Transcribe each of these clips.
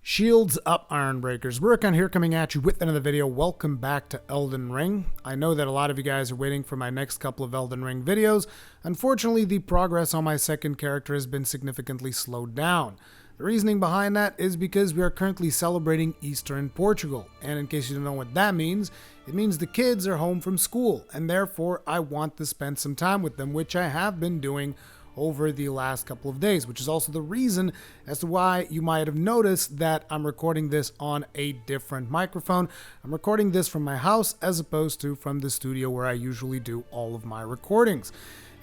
Shields up, Iron Breakers. Rurikhan here coming at you with another video. Welcome back to Elden Ring. I know that a lot of you guys are waiting for my next couple of Elden Ring videos. Unfortunately, the progress on my second character has been significantly slowed down. The reasoning behind that is because we are currently celebrating Easter in Portugal. And in case you don't know what that means, it means the kids are home from school. And therefore, I want to spend some time with them, which I have been doing over the last couple of days, which is also the reason as to why you might have noticed that I'm recording this on a different microphone. I'm recording this from my house as opposed to from the studio where I usually do all of my recordings.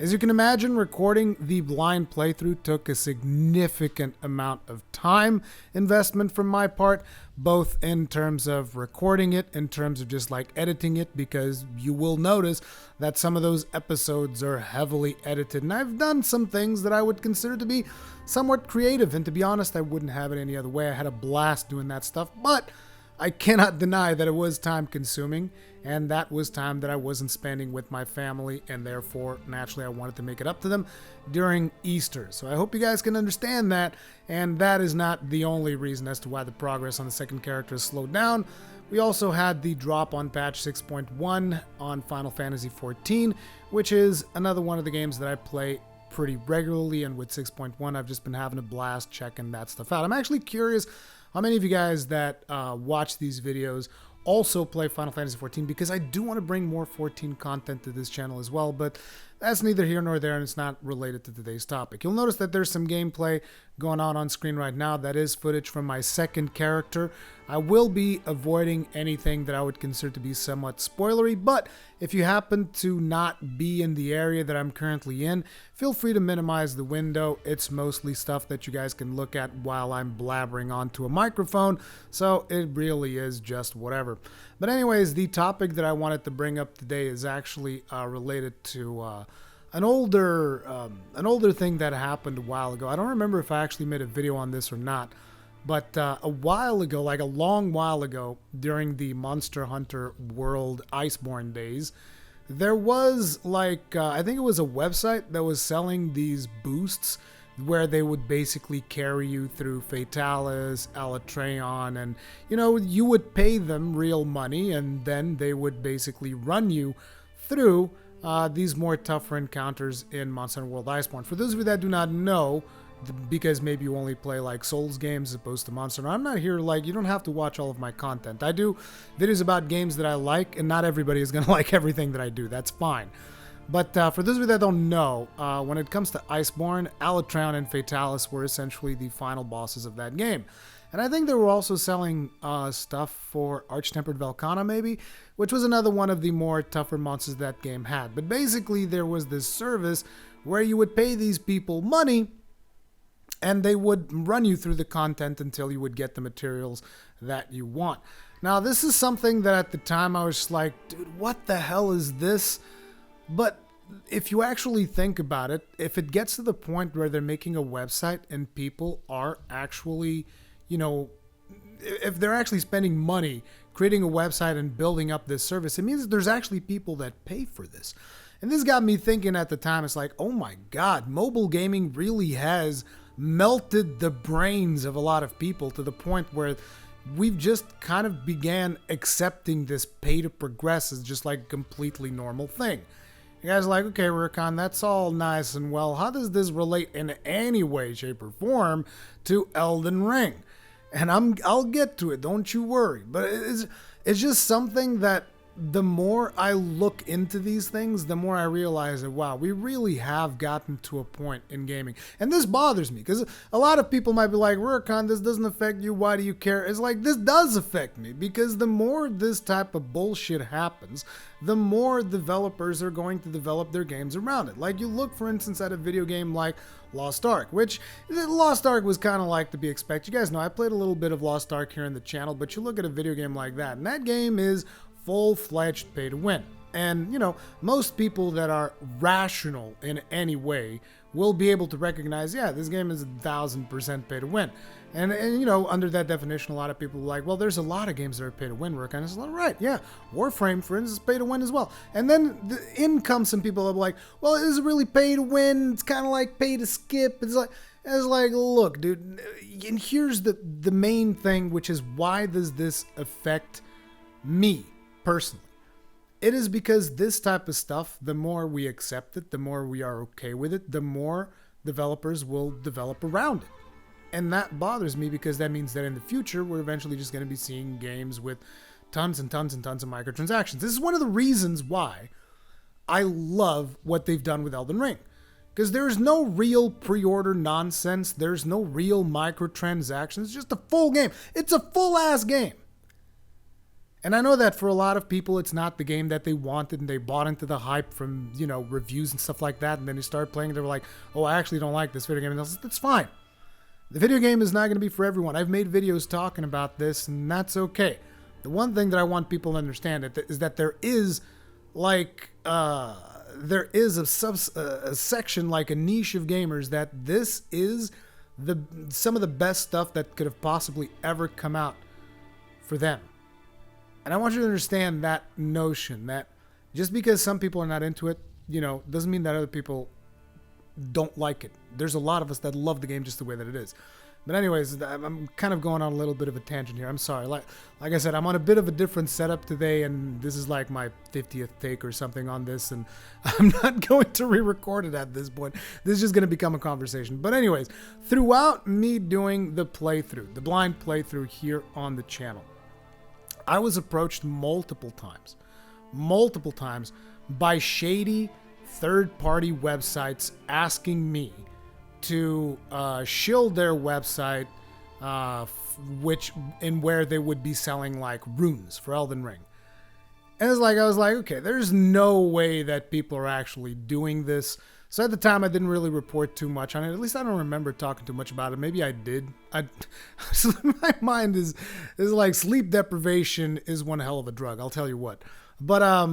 As you can imagine, recording the blind playthrough took a significant amount of time investment from my part, both in terms of recording it, in terms of just like editing it, because you will notice that some of those episodes are heavily edited. And I've done some things that I would consider to be somewhat creative. And to be honest, I wouldn't have it any other way. I had a blast doing that stuff, but I cannot deny that it was time consuming, and that was time that I wasn't spending with my family, and therefore, naturally, I wanted to make it up to them during Easter. So I hope you guys can understand that, and that is not the only reason as to why the progress on the second character has slowed down. We also had the drop on patch 6.1 on Final Fantasy XIV, which is another one of the games that I play pretty regularly, and with 6.1, I've just been having a blast checking that stuff out. I'm actually curious how many of you guys that watch these videos also play Final Fantasy XIV, because I do want to bring more 14 content to this channel as well, but that's neither here nor there, and it's not related to today's topic. You'll notice that there's some gameplay going on screen right now. That is footage from my second character. I will be avoiding anything that I would consider to be somewhat spoilery, but if you happen to not be in the area that I'm currently in, feel free to minimize the window. It's mostly stuff that you guys can look at while I'm blabbering onto a microphone, so it really is just whatever. But anyways, the topic that I wanted to bring up today is actually related to an older thing that happened a while ago. I don't remember if I actually made a video on this or not, but a while ago, like a long while ago, during the Monster Hunter World Iceborn days, there was like, I think it was a website that was selling these boosts where they would basically carry you through Fatalis, Alatreon, and you would pay them real money, and then they would basically run you through these more tougher encounters in Monster Hunter World Iceborn. For those of you that do not know, because maybe you only play like Souls games as opposed to Monster Hunter, I'm not here like, you don't have to watch all of my content. I do videos about games that I like, and not everybody is going to like everything that I do. That's fine. But for those of you that don't know, when it comes to Iceborn, Alatreon and Fatalis were essentially the final bosses of that game. And I think they were also selling stuff for Arch-Tempered Velkhana, maybe, which was another one of the more tougher monsters that game had. But basically, there was this service where you would pay these people money, and they would run you through the content until you would get the materials that you want. Now, this is something that at the time I was just like, dude, what the hell is this? But if you actually think about it, if it gets to the point where they're making a website and people are actually, if they're actually spending money creating a website and building up this service, it means that there's actually people that pay for this. And this got me thinking at the time, it's like, oh my God, mobile gaming really has melted the brains of a lot of people to the point where we've just kind of began accepting this pay to progress as just like a completely normal thing. You guys are like, okay, Rurikhan, that's all nice and well. How does this relate in any way, shape, or form to Elden Ring? And I'll get to it, don't you worry. But it's just something that the more I look into these things, the more I realize that, wow, we really have gotten to a point in gaming. And this bothers me, because a lot of people might be like, Rurikhan, this doesn't affect you, why do you care? It's like, this does affect me, because the more this type of bullshit happens, the more developers are going to develop their games around it. Like, you look, for instance, at a video game like Lost Ark, which Lost Ark was kind of like to be expected. You guys know I played a little bit of Lost Ark here in the channel, but you look at a video game like that, and that game is full-fledged pay to win. And, most people that are rational in any way will be able to recognize, yeah, this game is 1000% pay to win. And under that definition, a lot of people are like, well, there's a lot of games that are pay to win, Rurikhan. It's like, right, yeah. Warframe, for instance, is pay to win as well. And then in come some people that are like, well, is it really pay to win? It's kind of like pay to skip. It's like, And it's like, look, dude, and here's the main thing, which is why does this affect me personally? It is because this type of stuff, the more we accept it, the more we are okay with it, the more developers will develop around it. And that bothers me because that means that in the future, we're eventually just going to be seeing games with tons and tons and tons of microtransactions. This is one of the reasons why I love what they've done with Elden Ring. Because there's no real pre-order nonsense. There's no real microtransactions. It's just a full game. It's a full-ass game. And I know that for a lot of people, it's not the game that they wanted, and they bought into the hype from, you know, reviews and stuff like that, and then they started playing, and they were like, oh, I actually don't like this video game. And that's fine. The video game is not going to be for everyone. I've made videos talking about this, and that's okay. The one thing that I want people to understand is that there is, like, there is a section, like a niche of gamers, that this is some of the best stuff that could have possibly ever come out for them. And I want you to understand that notion that just because some people are not into it, you know, doesn't mean that other people don't like it. There's a lot of us that love the game just the way that it is. But anyways, I'm kind of going on a little bit of a tangent here. I'm sorry. Like I said, I'm on a bit of a different setup today, and this is like my 50th take or something on this, and I'm not going to re-record it at this point. This is just going to become a conversation. But anyways, throughout me doing the playthrough, the blind playthrough here on the channel, I was approached multiple times by shady third-party websites asking me to shield their website, where they would be selling like runes for Elden Ring. And it's like, I was like, okay, there's no way that people are actually doing this. So at the time, I didn't really report too much on it. At least I don't remember talking too much about it. Maybe I did. My mind is like, sleep deprivation is one hell of a drug, I'll tell you what. But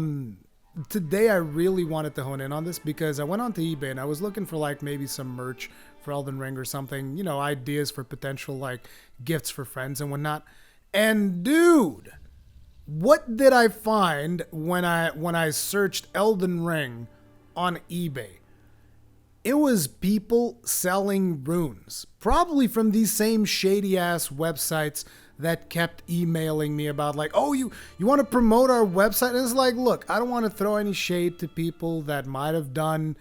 today I really wanted to hone in on this because I went onto eBay and I was looking for like maybe some merch for Elden Ring or something, you know, ideas for potential like gifts for friends and whatnot. And dude, what did I find when I searched Elden Ring on eBay? It was people selling runes, probably from these same shady ass websites that kept emailing me about like, oh, you want to promote our website? And it's like, look, I don't want to throw any shade to people that might have done,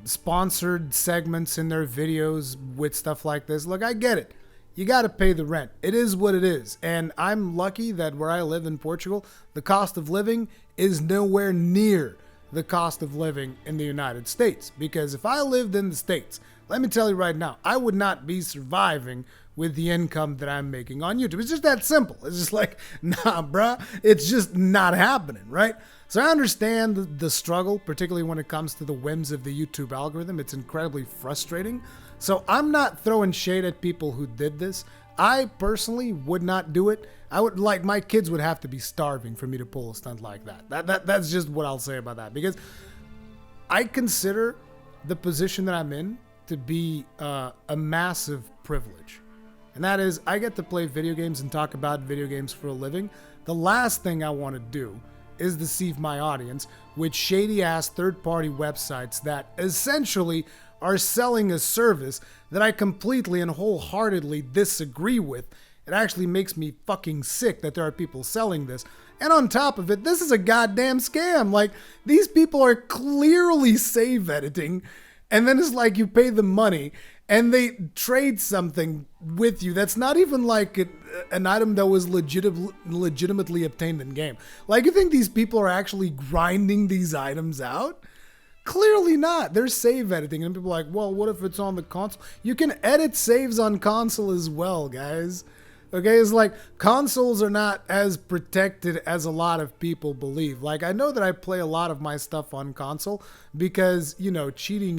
sponsored segments in their videos with stuff like this. Look, I get it. You got to pay the rent. It is what it is. And I'm lucky that where I live in Portugal, the cost of living is nowhere near the cost of living in the United States. Because if I lived in the States, let me tell you right now, I would not be surviving with the income that I'm making on YouTube. It's just that simple. It's just like, nah, bruh, it's just not happening, right? So I understand the struggle, particularly when it comes to the whims of the YouTube algorithm. It's incredibly frustrating. So I'm not throwing shade at people who did this. I personally would not do it. I would, like, my kids would have to be starving for me to pull a stunt like that. That's just what I'll say about that. Because I consider the position that I'm in to be a massive privilege. And that is, I get to play video games and talk about video games for a living. The last thing I want to do is deceive my audience with shady-ass third-party websites that essentially are selling a service that I completely and wholeheartedly disagree with. It actually makes me fucking sick that there are people selling this. And on top of it, this is a goddamn scam. Like, these people are clearly save editing, and then it's like you pay them money and they trade something with you that's not even like an item that was legitimately obtained in game. Like, you think these people are actually grinding these items out? Clearly not. They're save editing. And people are like, well, what if it's on the console? You can edit saves on console as well, guys. Okay, it's like consoles are not as protected as a lot of people believe. Like, I know that I play a lot of my stuff on console because, you know, cheating,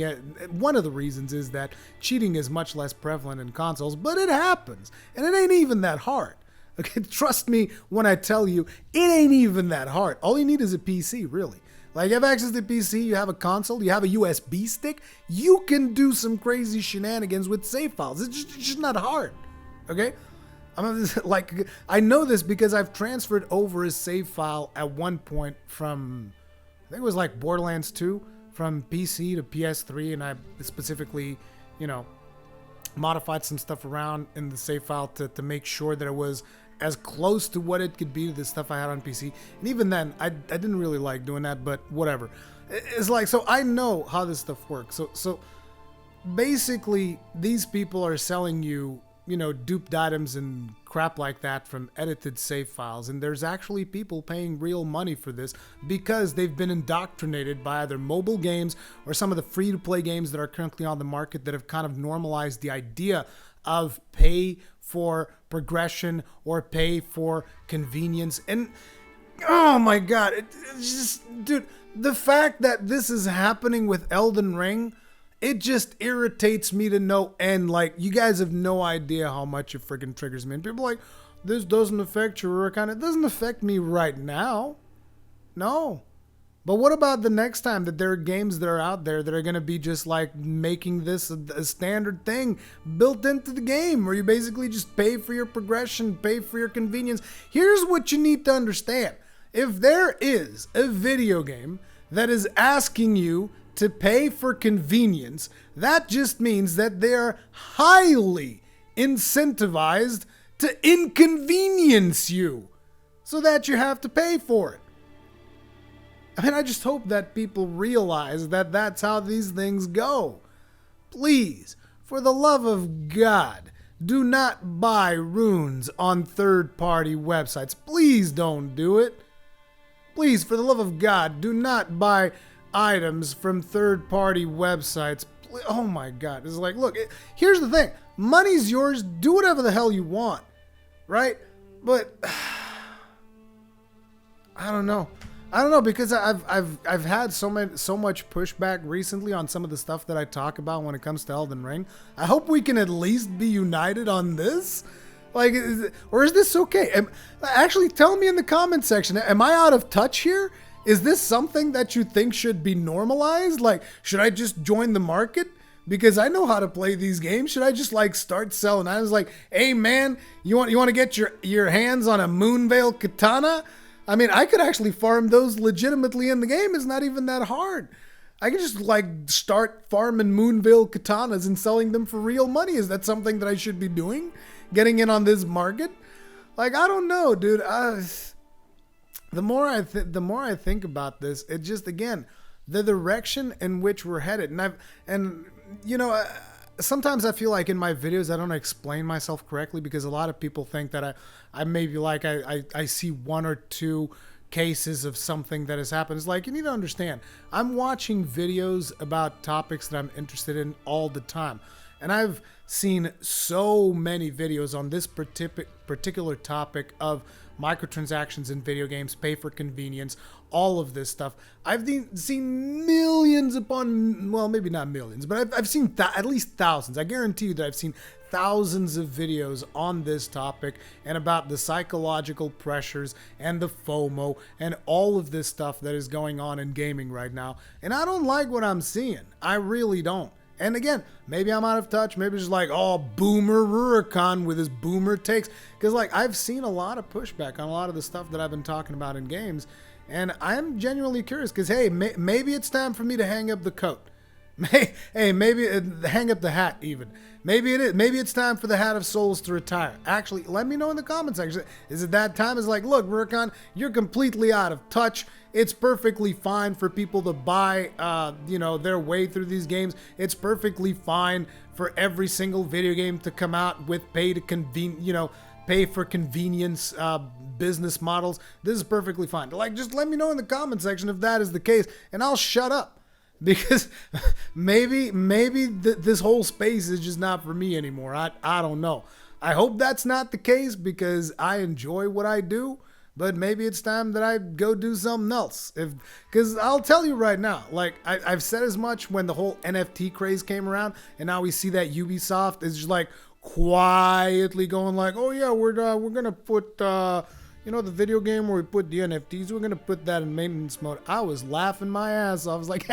one of the reasons is that cheating is much less prevalent in consoles, but it happens. And it ain't even that hard. Okay, trust me when I tell you, it ain't even that hard. All you need is a PC, really. Like, you have access to PC, you have a console, you have a USB stick, you can do some crazy shenanigans with save files. It's just not hard, okay? I know this because I've transferred over a save file at one point from, I think it was like Borderlands 2, from PC to PS3, and I specifically, you know, modified some stuff around in the save file to make sure that it was as close to what it could be to the stuff I had on PC. And even then, I didn't really like doing that, but whatever. It's like, so I know how this stuff works. So basically, these people are selling you, you know, duped items and crap like that from edited save files, and there's actually people paying real money for this because they've been indoctrinated by either mobile games or some of the free-to-play games that are currently on the market that have kind of normalized the idea of pay for progression or pay for convenience. And oh my god, it's just, dude, the fact that this is happening with Elden Ring, it just irritates me to no end. Like, you guys have no idea how much it freaking triggers me. And people are like, this doesn't affect your Rurikhan. It doesn't affect me right now. No. But what about the next time that there are games that are out there that are going to be just like making this a standard thing built into the game, where you basically just pay for your progression, pay for your convenience? Here's what you need to understand. If there is a video game that is asking you to pay for convenience, that just means that they're highly incentivized to inconvenience you so that you have to pay for it. I mean, I just hope that people realize that that's how these things go. Please, for the love of God, do not buy runes on third-party websites. Please don't do it. Please, for the love of God, do not buy items from third-party websites. Oh my god. It's like, look, here's the thing. Money's yours. Do whatever the hell you want, right? But I don't know. Because I've had so much pushback recently on some of the stuff that I talk about when it comes to Elden Ring. I hope we can at least be united on this. Like, or is this okay? Actually, tell me in the comment section. Am I out of touch here? Is this something that you think should be normalized? Like, should I just join the market? Because I know how to play these games. Should I just like start selling items like, hey man, you want to get your hands on a Moonveil katana? I mean, I could actually farm those legitimately in the game. It's not even that hard. I can just like start farming Moonveil katanas and selling them for real money. Is that something that I should be doing? Getting in on this market? Like, I don't know, dude. The more I think about this, it just, again, the direction in which we're headed. And you know, sometimes I feel like in my videos I don't explain myself correctly, because a lot of people think that I maybe like I see one or two cases of something that has happened. It's like, you need to understand, I'm watching videos about topics that I'm interested in all the time. And I've seen so many videos on this particular topic of microtransactions in video games, pay for convenience, all of this stuff. I've seen millions upon, well, maybe not millions, but I've seen at least thousands. I guarantee you that I've seen thousands of videos on this topic and about the psychological pressures and the FOMO and all of this stuff that is going on in gaming right now. And I don't like what I'm seeing. I really don't. And again, maybe I'm out of touch. Maybe it's just like, oh, boomer Rurikhan with his boomer takes. Because like, I've seen a lot of pushback on a lot of the stuff that I've been talking about in games. And I'm genuinely curious because, hey, maybe it's time for me to hang up the coat. Hey, maybe hang up the hat even. Maybe it is. Maybe it's time for the Hat of Souls to retire. Actually, let me know in the comments section. Is it that time? It's like, look, Rurikhan, you're completely out of touch. It's perfectly fine for people to buy, their way through these games. It's perfectly fine for every single video game to come out with pay for convenience business models. This is perfectly fine. Like, just let me know in the comment section if that is the case, and I'll shut up. Because maybe this whole space is just not for me anymore. I don't know. I hope that's not the case, because I enjoy what I do. But maybe it's time that I go do something else. Because I'll tell you right now, like I've said as much when the whole NFT craze came around, and now we see that Ubisoft is just like quietly going like, oh yeah, we're gonna put the video game where we put the NFTs, we're gonna put that in maintenance mode. I was laughing my ass off. I was like,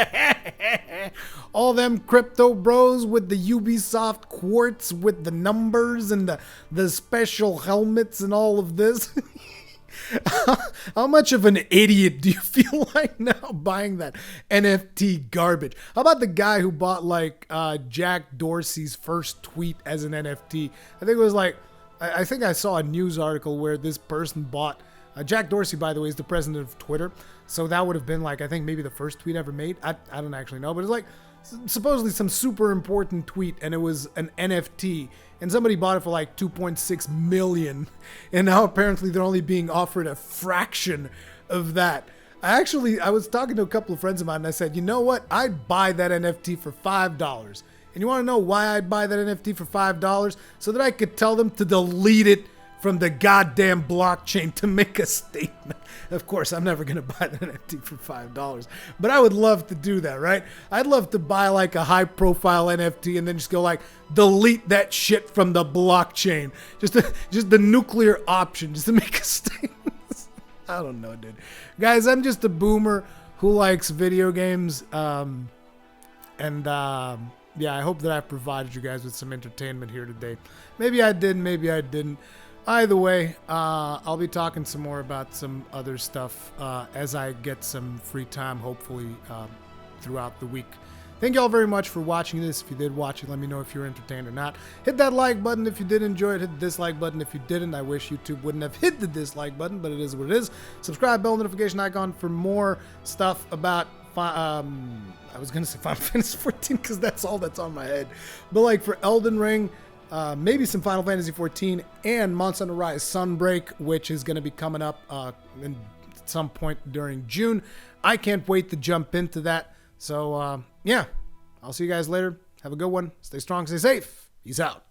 all them crypto bros with the Ubisoft quartz with the numbers and the special helmets and all of this. How much of an idiot do you feel like now buying that NFT garbage? How about the guy who bought like Jack Dorsey's first tweet as an NFT? I think it was like, I think I saw a news article where this person bought, Jack Dorsey, by the way, is the president of Twitter. So that would have been like, I think maybe the first tweet ever made. I don't actually know, but it's like supposedly some super important tweet, and it was an NFT, and somebody bought it for like 2.6 million, and now apparently they're only being offered a fraction of that. I was talking to a couple of friends of mine, and I said, you know what? I'd buy that NFT for $5. And you want to know why I'd buy that NFT for $5? So that I could tell them to delete it from the goddamn blockchain to make a statement. Of course, I'm never going to buy that NFT for $5, but I would love to do that, right? I'd love to buy like a high profile NFT and then just go like, delete that shit from the blockchain. Just the nuclear option, just to make a statement. I don't know, dude. Guys, I'm just a boomer who likes video games. Yeah, I hope that I've provided you guys with some entertainment here today. Maybe I did, maybe I didn't. Either way, I'll be talking some more about some other stuff as I get some free time, hopefully, throughout the week. Thank you all very much for watching this. If you did watch it, let me know if you're entertained or not. Hit that like button if you did enjoy it. Hit the dislike button if you didn't. I wish YouTube wouldn't have hit the dislike button, but it is what it is. Subscribe, bell notification icon for more stuff about I was going to say Final Fantasy 14 because that's all that's on my head. But like for Elden Ring, maybe some Final Fantasy 14 and Monster Hunter Rise Sunbreak, which is going to be coming up at some point during June. I can't wait to jump into that. So, yeah, I'll see you guys later. Have a good one. Stay strong, stay safe. Peace out.